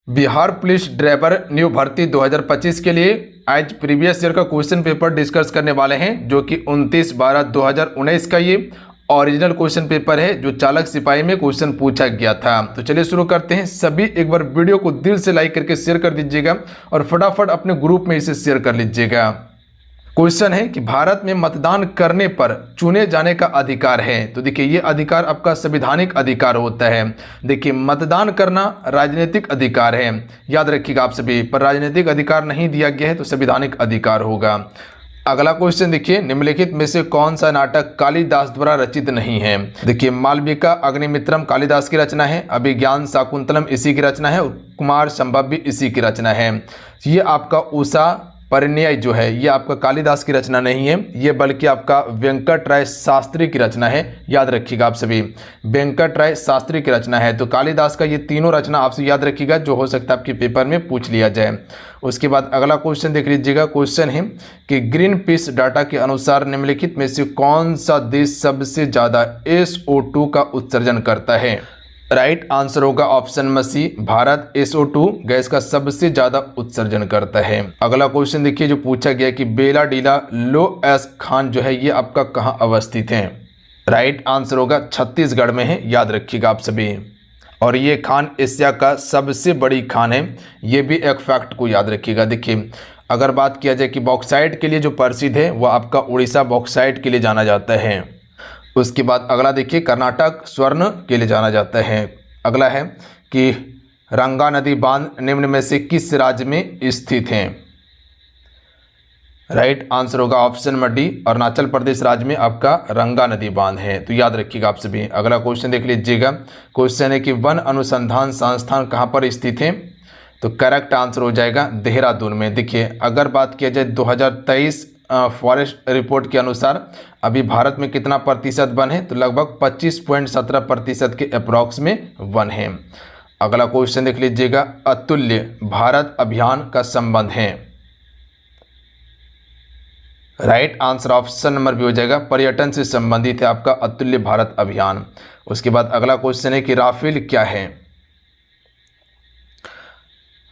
Bihar police driver new भर्ती 2025 के लिए आज प्रीवियस ईयर का क्वेश्चन पेपर डिस्कस करने वाले हैं, जो कि 29/12/2019 का ये ओरिजिनल क्वेश्चन पेपर है जो चालक सिपाही में क्वेश्चन पूछा गया था। तो चलिए शुरू करते हैं। सभी एक बार वीडियो को दिल से लाइक करके शेयर कर दीजिएगा और फटाफट अपने ग्रुप में इसे शेयर कर लीजिएगा। क्वेश्चन है कि भारत में मतदान करने पर चुने जाने का अधिकार है। तो देखिए, ये अधिकार आपका संवैधानिक अधिकार होता है। देखिए, मतदान करना राजनीतिक अधिकार है, याद रखिएगा आप सभी, पर राजनीतिक अधिकार नहीं दिया गया है तो संवैधानिक अधिकार होगा। अगला क्वेश्चन देखिए, निम्नलिखित में से कौन सा नाटक कालिदास द्वारा रचित नहीं है। देखिए, मालविका अग्निमित्रम कालिदास की रचना है, अभिज्ञान शाकुंतलम इसी की रचना है, कुमार संभव भी इसी की रचना है। ये आपका उषा परिणय जो है ये आपका कालिदास की रचना नहीं है, ये बल्कि आपका वेंकटराय शास्त्री की रचना है। याद रखिएगा आप सभी, वेंकटराय शास्त्री की रचना है। तो कालिदास का ये तीनों रचना आपसे याद रखिएगा, जो हो सकता है आपके पेपर में पूछ लिया जाए। उसके बाद अगला क्वेश्चन देख लीजिएगा। क्वेश्चन है कि ग्रीन पीस डाटा के अनुसार निम्नलिखित में से कौन सा देश सबसे ज़्यादा SO2 का उत्सर्जन करता है। राइट आंसर होगा option number C, Bharat SO2 gas का सबसे ज्यादा उत्सर्जन करता है। अगला क्वेश्चन देखिए जो पूछा गया कि बेलाडीला लोएस खान जो है ये आपका कहाँ अवस्थित है। राइट आंसर होगा छत्तीसगढ़ में है, याद रखिएगा आप सभी। और ये खान एशिया का सबसे बड़ी खान है, ये भी एक फैक्ट को याद रखिएगा। देखिए, अगर बात किया जाए कि बॉक्साइट के लिए जो प्रसिद्ध है वह आपका उड़ीसा बॉक्साइट के लिए जाना जाता है। उसके बाद अगला देखिए, कर्नाटक स्वर्ण के लिए जाना जाता है। अगला है कि रंगा नदी बांध निम्न में से किस राज्य में स्थित है। राइट आंसर होगा option number D, Arunachal Pradesh राज्य में आपका रंगा नदी बांध है। तो याद रखिएगा आप सभी। अगला क्वेश्चन देख लीजिएगा। क्वेश्चन है कि वन अनुसंधान संस्थान कहाँ पर स्थित है। तो करेक्ट आंसर हो जाएगा देहरादून में। देखिए, अगर बात किया जाए 2023 फॉरेस्ट रिपोर्ट के अनुसार अभी भारत में कितना प्रतिशत वन है, तो लगभग 25.17% के अप्रॉक्स में वन है। अगला क्वेश्चन देख लीजिएगा, अतुल्य भारत अभियान का संबंध है। Right answer option number B हो जाएगा, पर्यटन से संबंधित है आपका अतुल्य भारत अभियान। उसके बाद अगला क्वेश्चन है कि राफेल क्या है।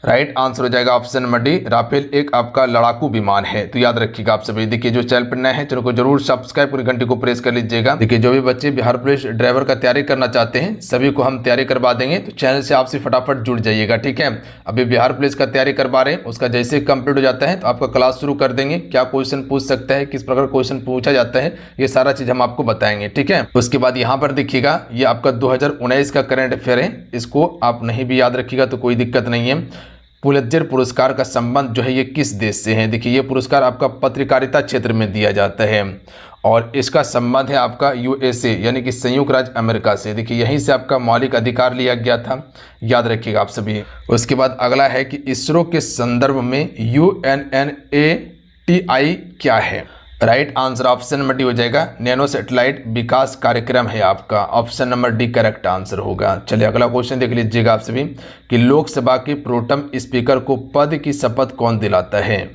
राइट आंसर हो जाएगा ऑप्शन नंबर डी, राफेल एक आपका लड़ाकू विमान है। तो याद रखिएगा आप सभी। देखिए, जो चैनल पर नए हैं चैनल को जरूर सब्सक्राइब कर घंटी को प्रेस कर लीजिएगा। देखिए, जो भी बच्चे बिहार पुलिस ड्राइवर का तैयारी करना चाहते हैं सभी को हम तैयारी करवा देंगे, तो चैनल से आपसे फटाफट जुड़ जाइएगा, ठीक है। अभी बिहार पुलिस का तैयारी करवा रहे हैं, उसका जैसे कंप्लीट हो जाता है तो आपका क्लास शुरू कर देंगे। क्या क्वेश्चन पूछ सकता है, किस प्रकार क्वेश्चन पूछा जाता है, ये सारा चीज हम आपको बताएंगे, ठीक है। उसके बाद यहाँ पर देखिएगा, ये आपका 2019 का करंट अफेयर है, इसको आप नहीं भी याद रखिएगा तो कोई दिक्कत नहीं है। पुलित्जर पुरस्कार का संबंध जो है ये किस देश से है। देखिए, ये पुरस्कार आपका पत्रकारिता क्षेत्र में दिया जाता है और इसका संबंध है आपका USA यानी कि संयुक्त राज्य अमेरिका से। देखिए, यहीं से आपका मौलिक अधिकार लिया गया था, याद रखिएगा आप सभी। उसके बाद अगला है कि इसरो के संदर्भ में UNNATI क्या है। Right answer option number D हो जाएगा, नैनो सैटेलाइट विकास कार्यक्रम है आपका। Option number D correct answer होगा। चलिए अगला क्वेश्चन देख लीजिएगा आप सभी कि लोकसभा के प्रोटेम स्पीकर को पद की शपथ कौन दिलाता है।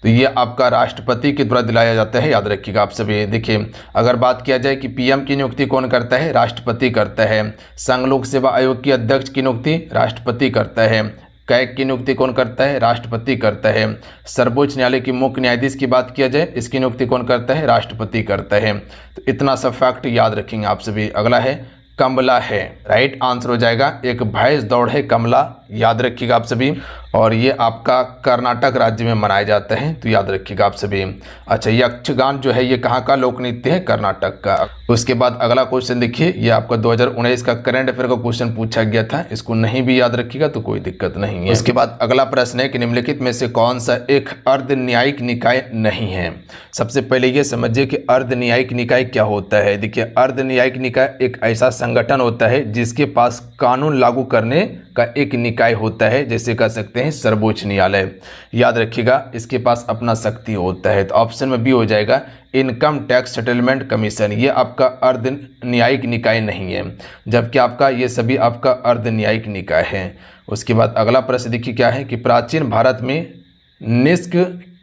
तो ये आपका राष्ट्रपति के द्वारा दिलाया जाता है, याद रखिएगा आप सभी। देखिए, अगर बात किया जाए कि PM की नियुक्ति कौन करता है, राष्ट्रपति करता है। संघ लोक सेवा आयोग की अध्यक्ष की नियुक्ति राष्ट्रपति करता है। कैग की नियुक्ति कौन करता है, राष्ट्रपति करता है। सर्वोच्च न्यायालय की मुख्य न्यायाधीश की बात किया जाए, इसकी नियुक्ति कौन करता है, राष्ट्रपति करता है। तो इतना सब फैक्ट याद रखेंगे आप सभी। अगला है कमला है। राइट आंसर हो जाएगा, एक भैंस दौड़ है कमला, याद रखिएगा आप सभी। और ये आपका कर्नाटक राज्य में मनाया जाता है, तो याद रखिएगा आप सभी। अच्छा, यक्षगान जो है ये कहाँ का लोक नृत्य है, कर्नाटक का। उसके बाद अगला क्वेश्चन देखिए, ये आपका 2019 का करंट अफेयर का क्वेश्चन पूछा गया था, इसको नहीं भी याद रखिएगा तो कोई दिक्कत नहीं है। उसके बाद अगला प्रश्न है कि निम्नलिखित में से कौन सा एक अर्ध न्यायिक निकाय नहीं है। सबसे पहले ये समझिए कि अर्ध न्यायिक निकाय क्या होता है। देखिए, अर्ध न्यायिक निकाय एक ऐसा संगठन होता है जिसके पास कानून लागू करने का एक निकाय होता है, जैसे कह सकते हैं सर्वोच्च न्यायालय। याद रखिएगा, इसके पास अपना शक्ति होता है। तो ऑप्शन में बी हो जाएगा, इनकम टैक्स सेटलमेंट कमीशन। ये आपका अर्ध न्यायिक निकाय नहीं है, जबकि आपका ये सभी आपका अर्ध न्यायिक निकाय है। उसके बाद अगला प्रश्न देखिए क्या है कि प्राचीन भारत में निष्क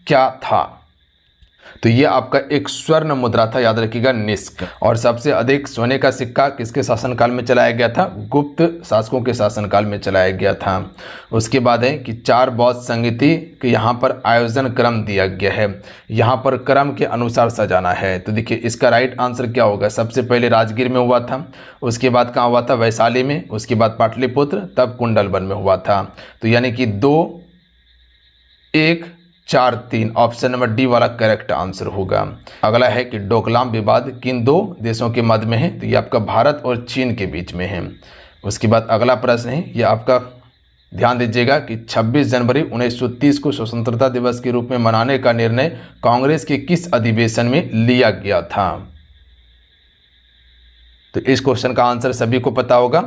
क्या था। तो ये आपका एक स्वर्ण मुद्रा था, याद रखिएगा, निष्क। और सबसे अधिक सोने का सिक्का किसके शासनकाल में चलाया गया था? गुप्त शासकों के शासनकाल में चलाया गया था। उसके बाद है कि 4 बौद्ध संगीति के यहाँ पर आयोजन क्रम दिया गया है, यहाँ पर क्रम के अनुसार सजाना है। तो देखिए इसका राइट आंसर क्या होगा? सबसे पहले राजगीर में हुआ था, उसके बाद कहाँ हुआ था? वैशाली में, उसके बाद पाटलिपुत्र, तब कुंडलवन में हुआ था। तो यानी कि 2, 1, 4, 3 ऑप्शन नंबर डी वाला करेक्ट आंसर होगा। अगला है कि डोकलाम विवाद किन 2 देशों के मध्य में है? तो ये आपका भारत और चीन के बीच में है। उसके बाद अगला प्रश्न है, ये आपका ध्यान दीजिएगा कि 26 जनवरी 1930 को स्वतंत्रता दिवस के रूप में मनाने का निर्णय कांग्रेस के किस अधिवेशन में लिया गया था? तो इस क्वेश्चन का आंसर सभी को पता होगा।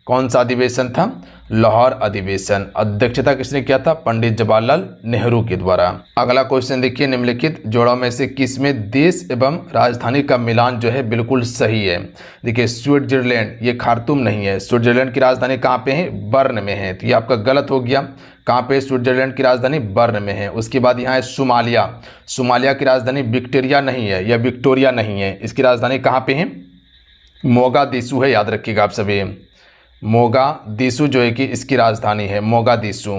कौन सा अधिवेशन था? लाहौर अधिवेशन। अध्यक्षता किसने किया था? पंडित जवाहरलाल नेहरू के द्वारा। अगला क्वेश्चन देखिए, निम्नलिखित जोड़ों में से किसमें देश एवं राजधानी का मिलान जो है बिल्कुल सही है? देखिए स्विट्जरलैंड, ये खार्तूम नहीं है। स्विट्जरलैंड की राजधानी कहाँ पे है? बर्न में है। तो ये आपका गलत हो गया। कहाँ पे? स्विट्जरलैंड की राजधानी बर्न में है। उसके बाद यहाँ है सोमालिया। सोमालिया की राजधानी विक्टोरिया नहीं है या विक्टोरिया नहीं है, इसकी राजधानी कहाँ पे है? मोगादिशु है, याद रखिएगा आप सभी। मोगादिशु जो है कि इसकी राजधानी है, मोगादिशु।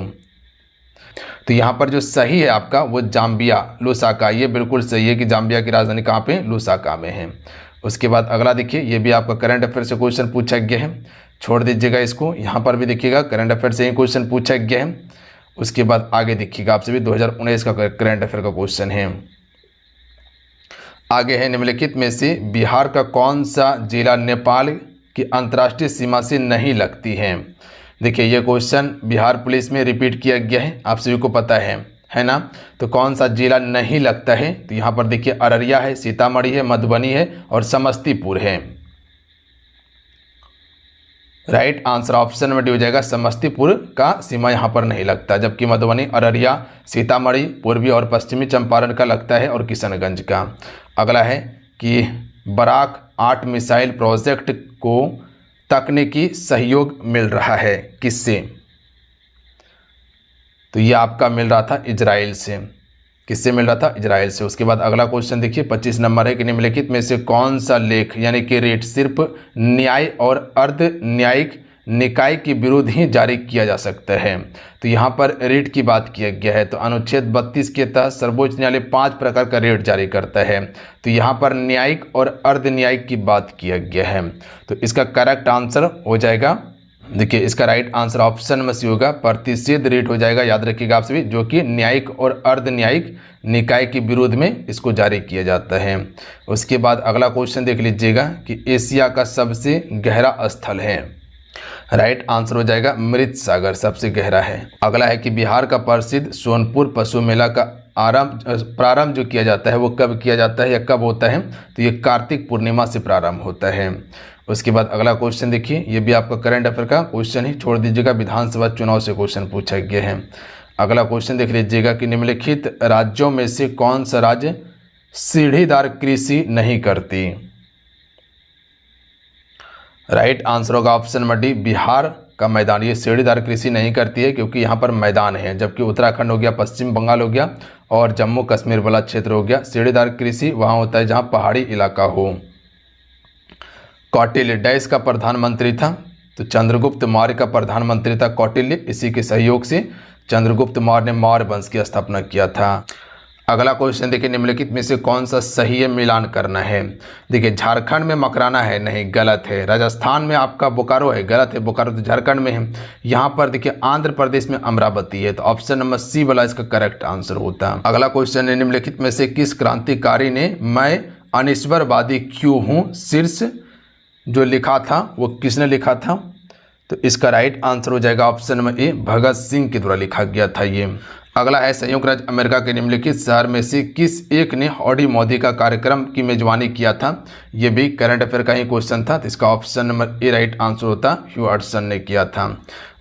तो यहाँ पर जो सही है आपका वो जाम्बिया, लुसाका, ये बिल्कुल सही है कि जाम्बिया की राजधानी कहाँ पे? लुसाका में है। उसके बाद अगला देखिए, ये भी आपका करंट अफेयर से क्वेश्चन पूछा गया है, छोड़ दीजिएगा इसको। यहाँ पर भी देखिएगा करंट अफेयर से ही क्वेश्चन पूछा गया है। उसके बाद आगे देखिएगा आपसे भी 2019 का करंट अफेयर का क्वेश्चन है। आगे है, निम्नलिखित में से बिहार का कौन सा जिला नेपाल की अंतर्राष्ट्रीय सीमा से नहीं लगती है? देखिए ये क्वेश्चन बिहार पुलिस में रिपीट किया गया है, आप सभी को पता है ना। तो कौन सा जिला नहीं लगता है? तो यहाँ पर देखिए अररिया है, सीतामढ़ी है, मधुबनी है और समस्तीपुर है। Right answer option number D हो जाएगा, समस्तीपुर का सीमा यहाँ पर नहीं लगता, जबकि मधुबनी, अररिया, सीतामढ़ी, पूर्वी और पश्चिमी चंपारण का लगता है और किशनगंज का। अगला है कि बराक 8 मिसाइल प्रोजेक्ट को तकनीकी सहयोग मिल रहा है किससे? तो ये आपका मिल रहा था इजराइल से। किससे मिल रहा था? इजराइल से। उसके बाद अगला क्वेश्चन देखिए 25 नंबर है कि निम्नलिखित में से कौन सा लेख यानी कि रेट सिर्फ न्याय और अर्ध न्यायिक निकाय के विरुद्ध ही जारी किया जा सकता है? तो यहाँ पर रेट की बात किया गया है। तो अनुच्छेद 32 के तहत सर्वोच्च न्यायालय 5 प्रकार का रेट जारी करता है। तो यहाँ पर न्यायिक और अर्ध न्यायिक की बात किया गया है। तो इसका करेक्ट आंसर हो जाएगा, देखिए इसका राइट आंसर ऑप्शन में सी होगा, प्रतिषेध रेट हो जाएगा, याद रखिएगा आप सभी, जो कि न्यायिक और अर्ध न्यायिक निकाय के विरोध में इसको जारी किया जाता है। उसके बाद अगला क्वेश्चन देख लीजिएगा कि एशिया का सबसे गहरा स्थल है। राइट आंसर हो जाएगा मृत सागर, सबसे गहरा है। अगला है कि बिहार का प्रसिद्ध सोनपुर पशु मेला का प्रारंभ जो किया जाता है वो कब किया जाता है या कब होता है? तो ये कार्तिक पूर्णिमा से प्रारंभ होता है। उसके बाद अगला क्वेश्चन देखिए, ये भी आपका करंट अफेयर का क्वेश्चन ही, छोड़ दीजिएगा, विधानसभा चुनाव से क्वेश्चन पूछा गया है। अगला क्वेश्चन देख लीजिएगा कि निम्नलिखित राज्यों में से कौन सा राज्य सीढ़ीदार कृषि नहीं करती? राइट आंसर होगा ऑप्शन नंबर डी, बिहार का मैदान। ये सीढ़ीदार कृषि नहीं करती है क्योंकि यहाँ पर मैदान है, जबकि उत्तराखंड हो गया, पश्चिम बंगाल हो गया और जम्मू कश्मीर वाला क्षेत्र हो गया। सीढ़ीदार कृषि वहाँ होता है जहाँ पहाड़ी इलाका हो। कौटिल्य देश का प्रधानमंत्री था, तो चंद्रगुप्त मौर्य का प्रधानमंत्री था कौटिल्य। इसी के सहयोग से चंद्रगुप्त मौर्य ने मौर्य वंश की स्थापना किया था। अगला क्वेश्चन देखिए, निम्नलिखित में से कौन सा सही है मिलान करना है? देखिए झारखंड में मकराना है, नहीं, गलत है। राजस्थान में आपका बोकारो है, गलत है, बोकारो तो झारखंड में है। यहाँ पर देखिए आंध्र प्रदेश में अमरावती है, तो ऑप्शन नंबर सी वाला इसका करेक्ट आंसर होता है। अगला क्वेश्चन है, निम्नलिखित में से किस क्रांतिकारी ने मैं अनिश्वरवादी क्यों हूँ शीर्ष जो लिखा था वो किसने लिखा था? तो इसका राइट आंसर हो जाएगा option number A, Bhagat Singh के द्वारा लिखा गया था ये। अगला है, संयुक्त राज्य अमेरिका के निम्नलिखित शहर में से किस एक ने हौडी मोदी का कार्यक्रम की मेजबानी किया था? ये भी करंट अफेयर का ही क्वेश्चन था, तो इसका option number A right answer होता, ह्यू हडसन ने किया था।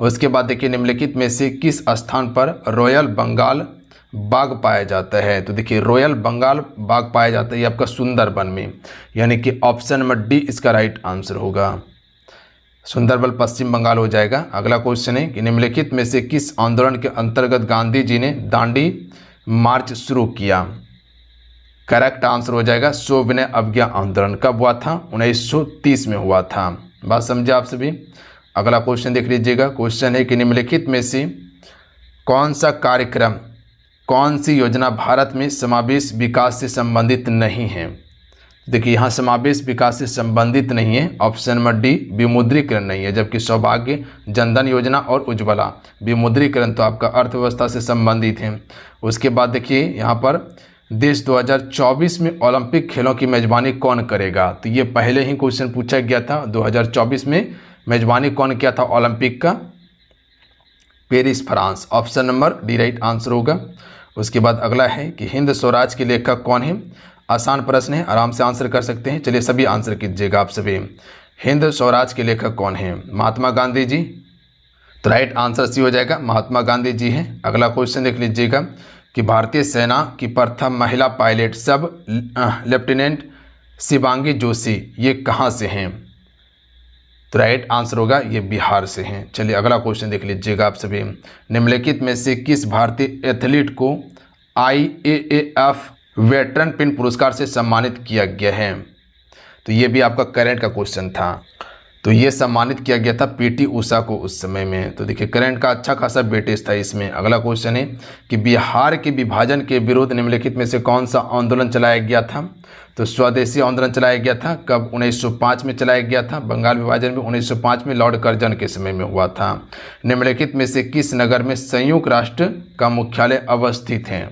उसके बाद देखिए, निम्नलिखित में से किस स्थान पर रॉयल बंगाल बाघ पाया जाता है? तो देखिए रॉयल बंगाल बाघ पाया जाता है ये आपका सुंदरबन में, यानी कि ऑप्शन नंबर डी इसका राइट आंसर होगा, सुंदरबन पश्चिम बंगाल हो जाएगा। अगला क्वेश्चन है कि निम्नलिखित में से किस आंदोलन के अंतर्गत गांधी जी ने दांडी मार्च शुरू किया? करेक्ट आंसर हो जाएगा सविनय अवज्ञा आंदोलन। कब हुआ था? 1930 में हुआ था। बात समझे आप सभी। अगला क्वेश्चन देख लीजिएगा। क्वेश्चन है कि निम्नलिखित में से कौन सा कार्यक्रम, कौन सी योजना भारत में समावेश विकास से संबंधित नहीं है? देखिए यहाँ समावेश विकास से संबंधित नहीं है। ऑप्शन नंबर डी विमुद्रीकरण नहीं है, जबकि सौभाग्य, जनधन योजना और उज्ज्वला, विमुद्रीकरण तो आपका अर्थव्यवस्था से संबंधित है। उसके बाद देखिए यहाँ पर देश 2024 में ओलंपिक खेलों की मेजबानी कौन करेगा? तो ये पहले ही क्वेश्चन पूछा गया था। 2024 में मेजबानी कौन किया था ओलंपिक का? Paris, France. Option number D right answer होगा। उसके बाद अगला है कि हिंद स्वराज के लेखक कौन है? आसान प्रश्न है, आराम से आंसर कर सकते हैं। चलिए सभी आंसर कीजिएगा आप सभी। हिंद स्वराज के लेखक कौन है? महात्मा गांधी जी। तो राइट आंसर सी हो जाएगा, महात्मा गांधी जी हैं। अगला क्वेश्चन देख लीजिएगा कि भारतीय सेना की प्रथम महिला पायलट सब लेफ्टिनेंट शिवांगी जोशी ये कहाँ से हैं? तो राइट आंसर होगा ये बिहार से हैं। चलिए अगला क्वेश्चन देख लीजिएगा आप सभी। निम्नलिखित में से किस भारतीय एथलीट को IAAF वेटरन पिन पुरस्कार से सम्मानित किया गया है? तो ये भी आपका करंट का क्वेश्चन था। तो ये सम्मानित किया गया था PT उषा को उस समय में। तो देखिए करंट का अच्छा खासा वेटेज था इसमें। अगला क्वेश्चन है कि बिहार के विभाजन के विरुद्ध निम्नलिखित में से कौन सा आंदोलन चलाया गया था? तो स्वदेशी आंदोलन चलाया गया था। कब? 1905 में चलाया गया था। बंगाल विभाजन में 1905 में लॉर्ड कर्जन के समय में हुआ था। निम्नलिखित में से किस नगर में संयुक्त राष्ट्र का मुख्यालय अवस्थित है?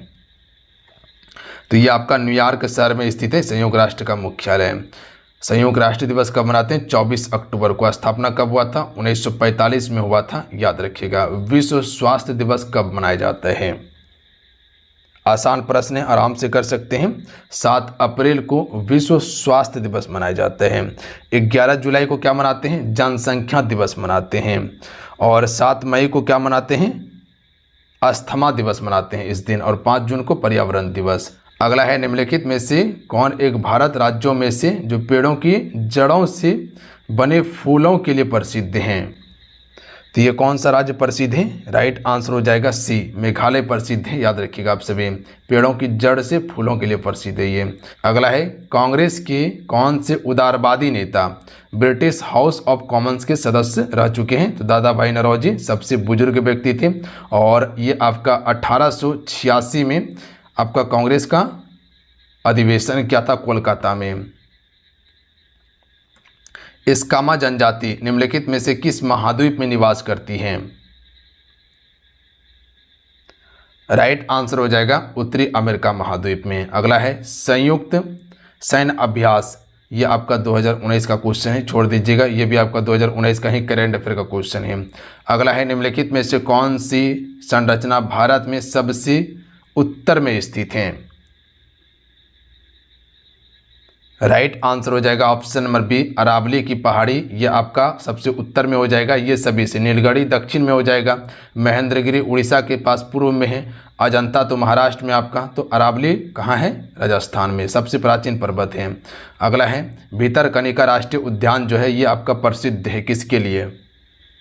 तो ये आपका न्यूयॉर्क शहर में स्थित है संयुक्त राष्ट्र का मुख्यालय। संयुक्त राष्ट्र दिवस कब मनाते हैं? 24 अक्टूबर को। स्थापना कब हुआ था? 1945 में हुआ था, याद रखिएगा। विश्व स्वास्थ्य दिवस कब मनाया जाता है? आसान प्रश्न है, आराम से कर सकते हैं। 7 अप्रैल को विश्व स्वास्थ्य दिवस मनाया जाता है। 11 जुलाई को क्या मनाते हैं? जनसंख्या दिवस मनाते हैं। और 7 मई को क्या मनाते हैं? अस्थमा दिवस मनाते हैं इस दिन। और 5 जून को पर्यावरण दिवस। अगला है निम्नलिखित में से कौन एक भारत राज्यों में से जो पेड़ों की जड़ों से बने फूलों के लिए प्रसिद्ध हैं? तो ये कौन सा राज्य प्रसिद्ध है? राइट आंसर हो जाएगा सी, मेघालय प्रसिद्ध है। याद रखिएगा आप सभी, पेड़ों की जड़ से फूलों के लिए प्रसिद्ध है ये। अगला है कांग्रेस के कौन से उदारवादी नेता ब्रिटिश हाउस ऑफ कॉमन्स के सदस्य रह चुके हैं? तो दादा भाई नौरोजी सबसे बुजुर्ग व्यक्ति थे और ये आपका 1886 में आपका कांग्रेस का अधिवेशन क्या था कोलकाता में। एस्कामा जनजाति निम्नलिखित में से किस महाद्वीप में निवास करती हैं? राइट आंसर हो जाएगा उत्तरी अमेरिका महाद्वीप में। अगला है संयुक्त सैन्य अभ्यास, ये आपका 2019 का क्वेश्चन है, छोड़ दीजिएगा, ये भी आपका 2019 का ही करेंट अफेयर का क्वेश्चन है। अगला है निम्नलिखित में से कौन सी संरचना भारत में सबसे उत्तर में स्थित है? राइट आंसर हो जाएगा ऑप्शन नंबर बी अरावली की पहाड़ी, ये आपका सबसे उत्तर में हो जाएगा। ये सभी से नीलगढ़ी दक्षिण में हो जाएगा, महेंद्रगिरी उड़ीसा के पास पूर्व में है, अजंता तो महाराष्ट्र में आपका, तो अरावली कहाँ है? राजस्थान में, सबसे प्राचीन पर्वत है। अगला है भितरकनिका राष्ट्रीय उद्यान जो है ये आपका प्रसिद्ध है किसके लिए?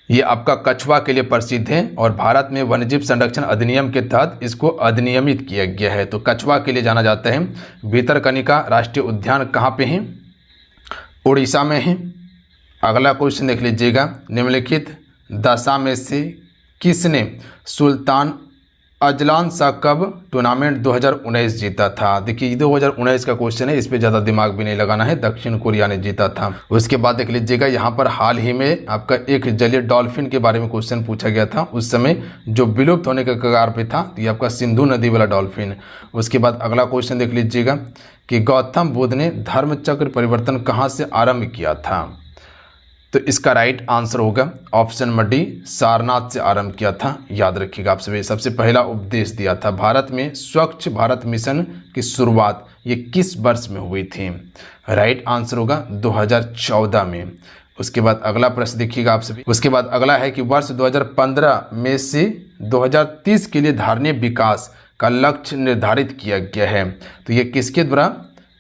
ये आपका कछुआ के लिए प्रसिद्ध है और भारत में वन्यजीव संरक्षण अधिनियम के तहत इसको अधिनियमित किया गया है, तो कछुआ के लिए जाना जाता है। भितरकनिका राष्ट्रीय उद्यान कहाँ पे है? उड़ीसा में है। अगला क्वेश्चन देख लीजिएगा, निम्नलिखित दशा में से किसने Sultan Azlan Shah cup tournament 2019 जीता था? देखिए 2019 का क्वेश्चन है, इस पर ज़्यादा दिमाग भी नहीं लगाना है, दक्षिण कोरिया ने जीता था। उसके बाद देख लीजिएगा यहाँ पर हाल ही में आपका एक जलीय डॉल्फिन के बारे में क्वेश्चन पूछा गया था, उस समय जो विलुप्त होने के कगार पे था, तो ये आपका सिंधु नदी वाला डॉल्फिन। उसके बाद अगला क्वेश्चन देख लीजिएगा कि गौतम बुद्ध ने धर्मचक्र परिवर्तन कहाँ से आरम्भ किया था? तो इसका राइट आंसर होगा ऑप्शन नंबर डी सारनाथ से आरंभ किया था। याद रखिएगा आप सभी, सबसे पहला उपदेश दिया था। भारत में स्वच्छ भारत मिशन की शुरुआत ये किस वर्ष में हुई थी? राइट आंसर होगा 2014 में। उसके बाद अगला प्रश्न देखिएगा आप सभी। उसके बाद अगला है कि वर्ष 2015 में से 2030 के लिए धारणीय विकास का लक्ष्य निर्धारित किया गया है, तो ये किसके द्वारा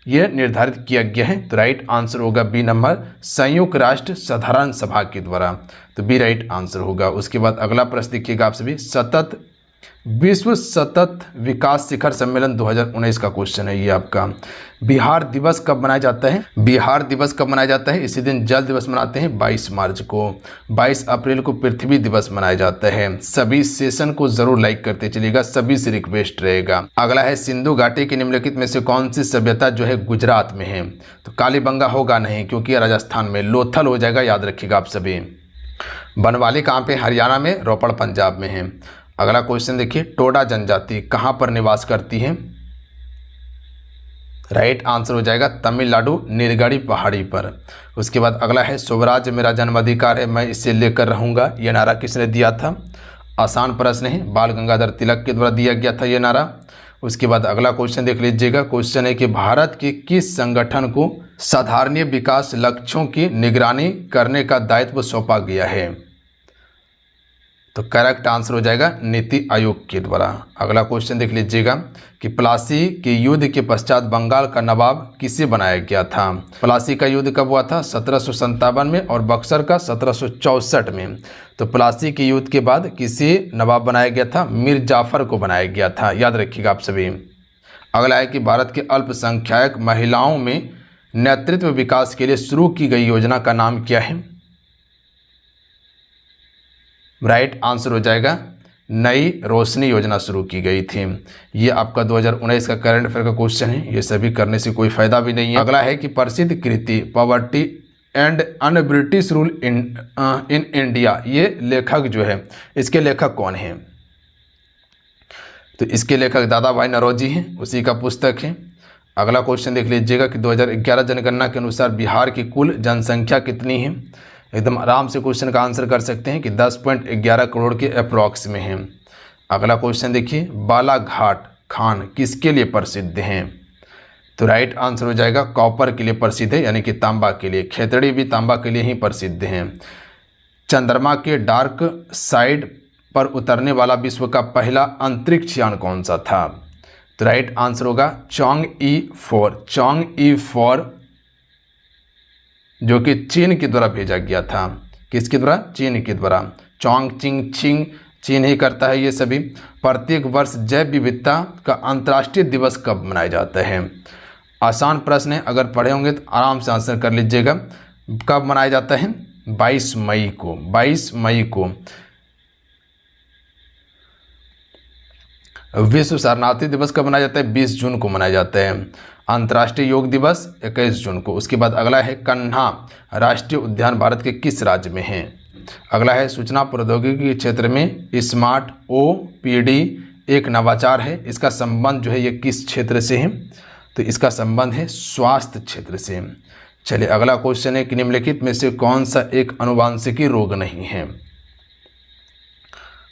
यह निर्धारित किया गया है? तो राइट आंसर होगा बी नंबर संयुक्त राष्ट्र साधारण सभा के द्वारा, तो बी राइट आंसर होगा। उसके बाद अगला प्रश्न देखिएगा आप सभी, सतत विश्व सतत विकास शिखर सम्मेलन 2019 का क्वेश्चन है ये आपका। बिहार दिवस कब मनाया जाता है? बिहार दिवस कब मनाया जाता है? इसी दिन जल दिवस मनाते हैं 22 मार्च को। 22 अप्रैल को पृथ्वी दिवस मनाया जाता है। सभी सेशन को जरूर लाइक करते चलिएगा, सभी से रिक्वेस्ट रहेगा। अगला है सिंधु घाटी की निम्नलिखित में से कौन सी सभ्यता जो है गुजरात में है? तो कालीबंगा होगा नहीं, क्योंकि राजस्थान में। लोथल हो जाएगा, याद रखिएगा आप सभी। बनवाली कहाँ पे? हरियाणा में। रोपड़ पंजाब में है। अगला क्वेश्चन देखिए, टोडा जनजाति कहाँ पर निवास करती है? राइट आंसर हो जाएगा तमिलनाडु नीलगिरी पहाड़ी पर। उसके बाद अगला है, स्वराज मेरा जन्माधिकार है, मैं इसे लेकर रहूँगा, ये नारा किसने दिया था? आसान प्रश्न है, बाल गंगाधर तिलक के द्वारा दिया गया था ये नारा। उसके बाद अगला क्वेश्चन देख लीजिएगा। क्वेश्चन है कि भारत के किस संगठन को साधारणीय विकास लक्ष्यों की निगरानी करने का दायित्व सौंपा गया है? तो करेक्ट आंसर हो जाएगा नीति आयोग के द्वारा। अगला क्वेश्चन देख लीजिएगा कि प्लासी के युद्ध के पश्चात बंगाल का नवाब किसे बनाया गया था? प्लासी का युद्ध कब हुआ था? 1757 में, और बक्सर का 1764 में। तो प्लासी के युद्ध के बाद किसे नवाब बनाया गया था? मीर जाफर को बनाया गया था, याद रखिएगा आप सभी। अगला है कि भारत के अल्पसंख्यक महिलाओं में नेतृत्व विकास के लिए शुरू की गई योजना का नाम क्या है? राइट आंसर हो जाएगा नई रोशनी योजना शुरू की गई थी। ये आपका 2019 का करंट अफेयर का क्वेश्चन है, ये सभी करने से कोई फायदा भी नहीं है। अगला है कि प्रसिद्ध कृति poverty and un British rule in India, ये लेखक जो है, इसके लेखक कौन है? तो इसके लेखक दादा भाई नौरोजी हैं, उसी का पुस्तक है। अगला क्वेश्चन देख लीजिएगा कि 2011 जनगणना के अनुसार बिहार की कुल जनसंख्या कितनी है? एकदम आराम से क्वेश्चन का आंसर कर सकते हैं कि 10.11 करोड़ के अप्रॉक्स में है। अगला क्वेश्चन देखिए, बालाघाट खान किसके लिए प्रसिद्ध हैं? तो राइट आंसर हो जाएगा कॉपर के लिए प्रसिद्ध है, यानी कि तांबा के लिए। खेतड़ी भी तांबा के लिए ही प्रसिद्ध हैं। चंद्रमा के डार्क साइड पर उतरने वाला विश्व का पहला अंतरिक्ष यान कौन सा था? तो राइट आंसर होगा चॉन्ग-ई-4। चॉन्ग-ई-4 जो कि चीन के द्वारा भेजा गया था। किसके द्वारा? चीन के द्वारा। चॉन्ग चिंग छिंग चीन ही करता है ये सभी। प्रत्येक वर्ष जैव विविधता का अंतर्राष्ट्रीय दिवस कब मनाया जाता है? आसान प्रश्न है, अगर पढ़े होंगे तो आराम से आंसर कर लीजिएगा। कब मनाया जाता है? 22 मई को। 22 मई को। विश्व शरणार्थी दिवस कब मनाया जाता है? 20 जून को मनाया जाता है। अंतर्राष्ट्रीय योग दिवस 21 जून को। उसके बाद अगला है, कन्हा राष्ट्रीय उद्यान भारत के किस राज्य में है? अगला है, सूचना प्रौद्योगिकी के क्षेत्र में स्मार्ट ओपीडी एक नवाचार है, इसका संबंध जो है ये किस क्षेत्र से है? तो इसका संबंध है स्वास्थ्य क्षेत्र से। चलिए अगला क्वेश्चन है कि निम्नलिखित में से कौन सा एक अनुवांशिकी रोग नहीं है?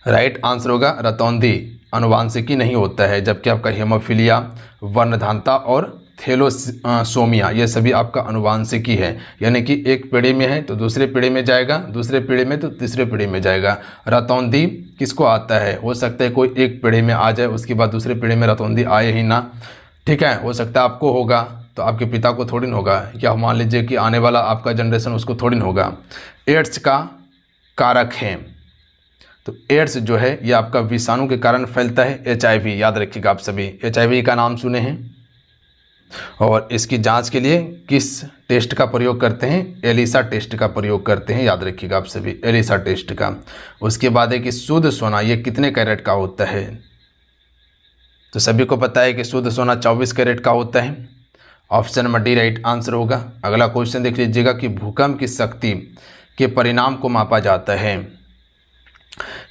राइट आंसर होगा रतौंधी अनुवांशिकी नहीं होता है, जबकि आपका हेमोफीलिया, वर्णधानता और थैलेसोमिया ये सभी आपका अनुवांशिकी है। यानी कि एक पीढ़ी में है तो दूसरे पीढ़ी में जाएगा, दूसरे पीढ़ी में तो तीसरे पीढ़ी में जाएगा। रतौंधी किसको आता है? हो सकता है कोई एक पीढ़ी में आ जाए, उसके बाद दूसरे पीढ़ी में रतौंधी आए ही ना, ठीक है। हो सकता है आपको होगा तो आपके पिता को थोड़ी ना होगा, या मान लीजिए कि आने वाला आपका जनरेशन उसको थोड़ी ना होगा। एड्स का कारक है, तो एड्स जो है ये आपका विषाणु के कारण फैलता है। HIV याद रखिएगा आप सभी, HIV का नाम सुने हैं। और इसकी जांच के लिए किस टेस्ट का प्रयोग करते हैं? एलिसा टेस्ट का प्रयोग करते हैं, याद रखिएगा आप सभी, एलिसा टेस्ट का। उसके बाद है कि शुद्ध सोना ये कितने कैरेट का होता है? तो सभी को पता है कि शुद्ध सोना 24 कैरेट का होता है। Option number D right answer होगा। अगला क्वेश्चन देख लीजिएगा कि भूकंप की शक्ति के परिणाम को मापा जाता है।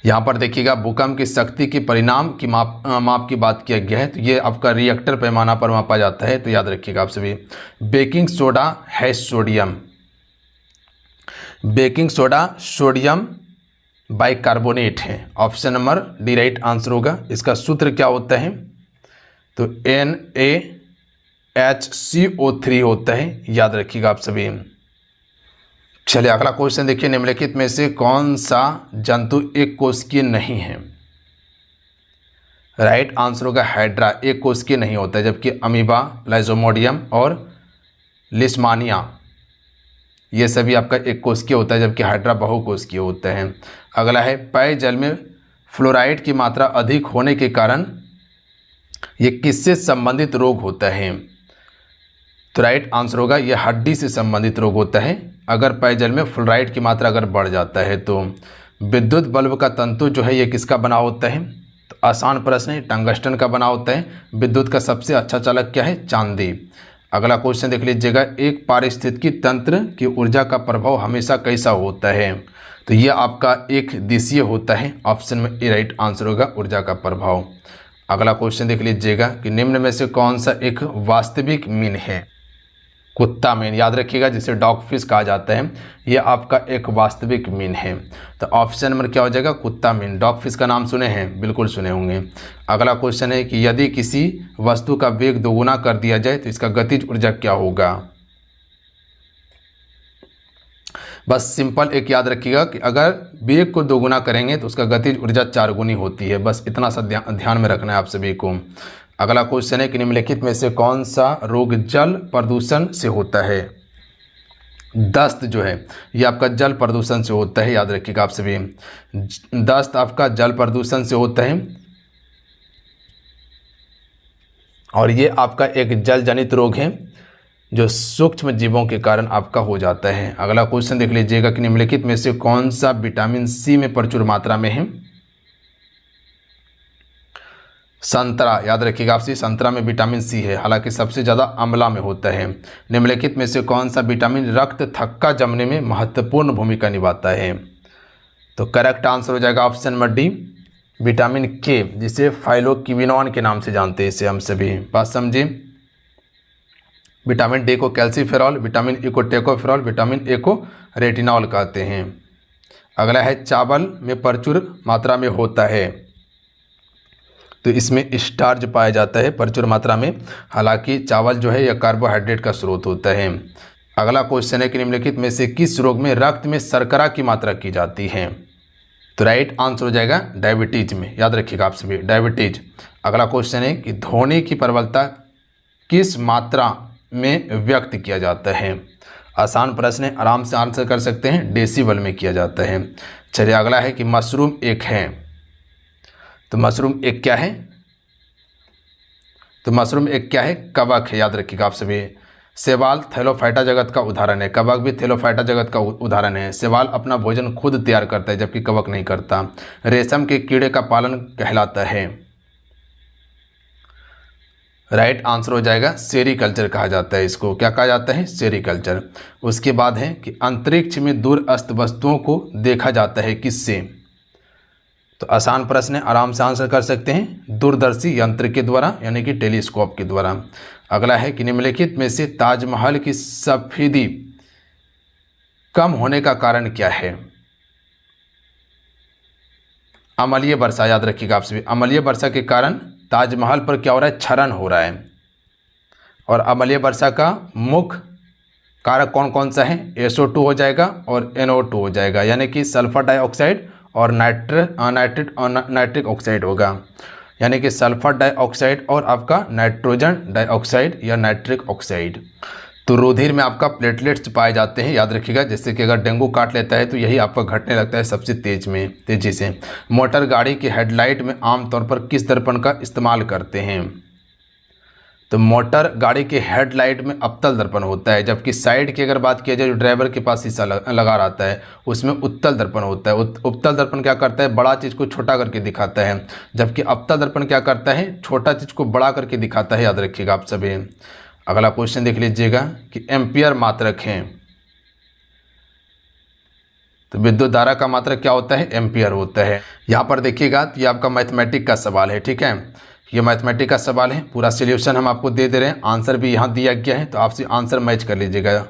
यहाँ पर देखिएगा भूकंप की शक्ति के परिणाम की माप की बात किया गया है, तो ये आपका रिएक्टर पैमाना पर मापा जाता है, तो याद रखिएगा आप सभी। बेकिंग सोडा है sodium, baking soda sodium bicarbonate है। Option number D right answer होगा। इसका सूत्र क्या होता है? तो NaHCO3 होता है, याद रखिएगा आप सभी। चलिए अगला क्वेश्चन देखिए, निम्नलिखित में से कौन सा जंतु एक कोशिकीय नहीं है? राइट आंसर होगा हाइड्रा, एक कोशिकीय नहीं होता है, जबकि अमीबा, प्लाज्मोडियम और लिस्मानिया ये सभी आपका एक कोशिकीय होता है, जबकि हाइड्रा बहुकोशिकीय होता है। अगला है, पेय जल में फ्लोराइड की मात्रा अधिक होने के कारण ये किससे संबंधित रोग होता है? तो राइट आंसर होगा ये हड्डी से संबंधित रोग होता है। अगर पेयजल में फ्लोराइड की मात्रा अगर बढ़ जाता है तो विद्युत बल्ब का तंतु जो है ये किसका बना होता है? तो आसान प्रश्न है, टंगस्टन का बना होता है। विद्युत का सबसे अच्छा चालक क्या है? चांदी। अगला क्वेश्चन देख लीजिएगा, एक पारिस्थितिकी तंत्र की ऊर्जा का प्रभाव हमेशा कैसा होता है? तो ये आपका एक दिशीय होता है। ऑप्शन में ए राइट आंसर होगा ऊर्जा का प्रभाव। अगला क्वेश्चन देख लीजिएगा कि निम्न में से कौन सा एक वास्तविक मीन है? कुत्ता मीन, याद रखिएगा, जिसे डॉग फिश कहा जाता है, ये आपका एक वास्तविक मीन है। तो ऑप्शन नंबर क्या हो जाएगा? कुत्ता मीन। डॉग फिश का नाम सुने हैं? बिल्कुल सुने होंगे। अगला क्वेश्चन है कि यदि किसी वस्तु का वेग दोगुना कर दिया जाए तो इसका गतिज ऊर्जा क्या होगा? बस सिंपल एक याद रखिएगा कि अगर वेग को दोगुना करेंगे तो उसका गतिज ऊर्जा 4 गुनी होती है। बस इतना सा ध्यान में रखना है आप सभी को। अगला क्वेश्चन है कि निम्नलिखित में से कौन सा रोग जल प्रदूषण से होता है? दस्त जो है ये आपका जल प्रदूषण से होता है, याद रखिएगा आप सभी। दस्त आपका जल प्रदूषण से होता है और ये आपका एक जल जनित रोग है जो सूक्ष्म जीवों के कारण आपका हो जाता है। अगला क्वेश्चन देख लीजिएगा कि निम्नलिखित में से कौन सा विटामिन सी में प्रचुर मात्रा में है? संतरा, याद रखिएगा आपसे, संतरा में विटामिन सी है, हालांकि सबसे ज़्यादा आंवला में होता है। निम्नलिखित में से कौन सा विटामिन रक्त थक्का जमने में महत्वपूर्ण भूमिका निभाता है? तो करेक्ट आंसर हो जाएगा ऑप्शन नंबर डी, विटामिन के, जिसे फाइलोक्विनोन के नाम से जानते हैं इसे हम सभी। बात समझे? विटामिन डी को कैल्सीफेरॉल, विटामिन ई को टेकोफेरॉल, विटामिन ए को रेटिनॉल कहते हैं। अगला है चावल में प्रचुर मात्रा में होता है, तो इसमें स्टार्च पाया जाता है प्रचुर मात्रा में, हालांकि चावल जो है यह कार्बोहाइड्रेट का स्रोत होता है। अगला क्वेश्चन है कि निम्नलिखित में से किस रोग में रक्त में शर्करा की मात्रा की जाती है? तो राइट आंसर हो जाएगा डायबिटीज में, याद रखिएगा आप सभी, डायबिटीज। अगला क्वेश्चन है कि ध्वनि की प्रबलता किस मात्रा में व्यक्त किया जाता है? आसान प्रश्न है, आराम से आंसर कर सकते हैं, डेसिबल में किया जाता है। चलिए अगला है कि मशरूम एक है, तो मशरूम एक क्या है? तो मशरूम एक क्या है? कवक है, याद रखिएगा आप सभी। शैवाल थैलोफाइटा जगत का उदाहरण है, कवक भी थैलोफाइटा जगत का उदाहरण है। शैवाल अपना भोजन खुद तैयार करता है जबकि कवक नहीं करता। रेशम के कीड़े का पालन कहलाता है, राइट आंसर हो जाएगा सेरीकल्चर कहा जाता है इसको। क्या कहा जाता है? सेरीकल्चर। उसके बाद है कि अंतरिक्ष में दूरस्थ वस्तुओं को देखा जाता है किससे? तो आसान प्रश्न है, आराम से आंसर कर सकते हैं, दूरदर्शी यंत्र के द्वारा, यानी कि टेलीस्कोप के द्वारा। अगला है कि निम्नलिखित में से ताजमहल की सफेदी कम होने का कारण क्या है? अम्लीय वर्षा, याद रखिएगा आप सभी। अम्लीय वर्षा के कारण ताजमहल पर क्या हो रहा है? क्षरण हो रहा है। और अम्लीय वर्षा का मुख्य कारक कौन कौन सा है? SO2 हो जाएगा और NO2 हो जाएगा, यानी कि सल्फर डाइऑक्साइड और नाइट्रिक ऑक्साइड होगा, यानी कि सल्फर डाइऑक्साइड और आपका नाइट्रोजन डाइऑक्साइड या नाइट्रिक ऑक्साइड। तो रुधिर में आपका प्लेटलेट्स पाए जाते हैं, याद रखिएगा। जैसे कि अगर डेंगू काट लेता है तो यही आपका घटने लगता है सबसे तेजी से। मोटर गाड़ी की हेडलाइट में आमतौर पर किस दर्पण का इस्तेमाल करते हैं? तो मोटर गाड़ी के हेडलाइट में अवतल दर्पण होता है, जबकि साइड की अगर बात किया जाए जो ड्राइवर के पास शीशा लगा रहता है उसमें उत्तल दर्पण होता है। उत्तल दर्पण क्या करता है? बड़ा चीज़ को छोटा करके दिखाता है, जबकि अवतल दर्पण क्या करता है? छोटा चीज़ को बड़ा करके दिखाता है, याद रखिएगा आप सभी। अगला क्वेश्चन देख लीजिएगा कि एम्पियर मात्रक हैं, तो विद्युत धारा का मात्रक क्या होता है? एम्पियर होता है। यहाँ पर देखिएगा तो ये आपका मैथमेटिक का सवाल है, ठीक है। ये मैथमेटिक का सवाल है, पूरा सॉल्यूशन हम आपको दे रहे हैं, आंसर भी यहाँ दिया गया है, तो आपसे आंसर मैच कर लीजिएगा।